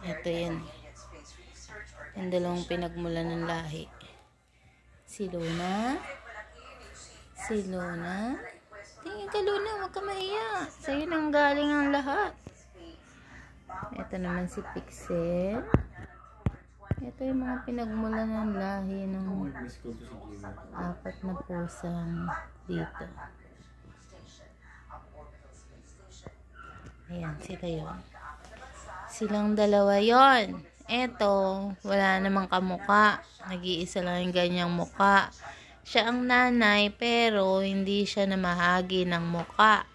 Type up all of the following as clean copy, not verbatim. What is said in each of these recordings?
Ito yan. Yung dalawang pinagmula ng lahi. Si Luna. Si Luna. Tingin ka, Luna. Huwag ka mahiya. Sa'yo nang galing ang lahat. Ito naman si Pixel. Ito yung mga pinagmula ng lahi ng 4 na pusang dito. Ayan, sila yun. Silang dalawa yon. Eto, wala namang kamuka. Nag-iisa lang yung ganyang muka. Siya ang nanay, pero hindi siya namahagi ng muka.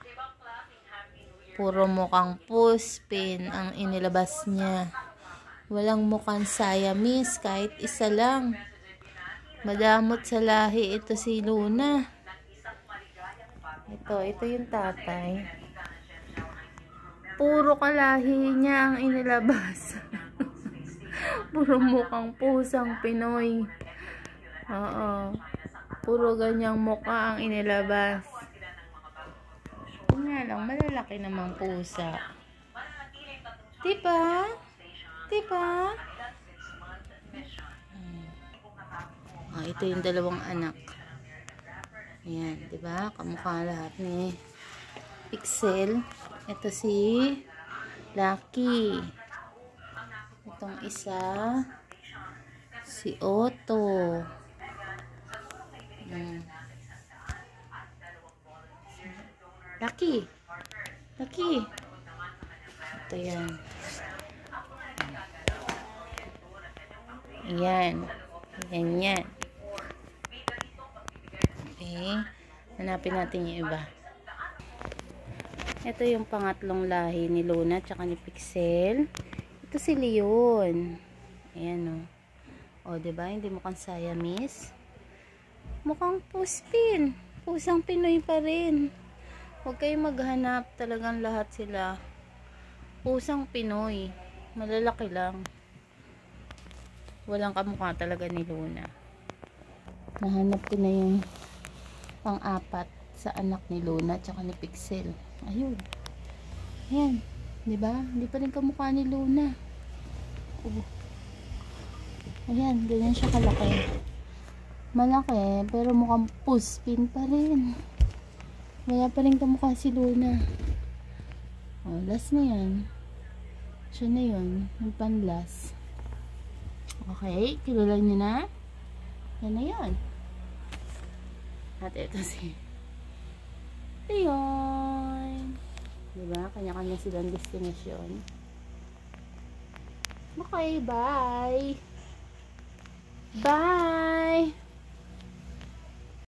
Puro mukhang puspin ang inilabas niya. Walang mukhang Siamese, kahit isa lang. Madamot sa lahi ito si Luna. Ito yung tatay. Puro kalahi niya ang inilabas. Puro mukhang pusang Pinoy. Oo. Puro ganyang mukha ang inilabas. Nga lang, malalaki namang pusa. Diba? Diba? Ito yung dalawang anak. Ayan, diba? Kamukha lahat ni Pixel. Ito si Lucky. Itong isa si Otto. Lucky. Lucky. Ito yan. Ayan. Ganyan. Okay. Hanapin natin yung iba. Ito yung pangatlong lahi ni Luna tsaka ni Pixel. Ito si Leon. Ayan o. O, diba? Hindi mukhang Siamese. Mukhang puspin. Pusang Pinoy pa rin. Huwag kayong maghanap. Talagang lahat sila pusang Pinoy. Malalaki lang. Walang kamukha talaga ni Luna. Nahanap ko na yung pang-4 sa anak ni Luna tsaka ni Pixel. Ayun. Ayan. Diba? Hindi pa rin kamukha ni Luna. Ayan. Ganyan siya kalaki. Malaki. Pero mukhang puspin pa rin. Wala pa rin kamukha si Luna. O, last na yan. Siya na yun. Yung pan-last. Okay. Kilala niyo na? Yan na yan. At ito si Leon. Diba? Kanya-kanya silang destination. Okay, bye! Bye!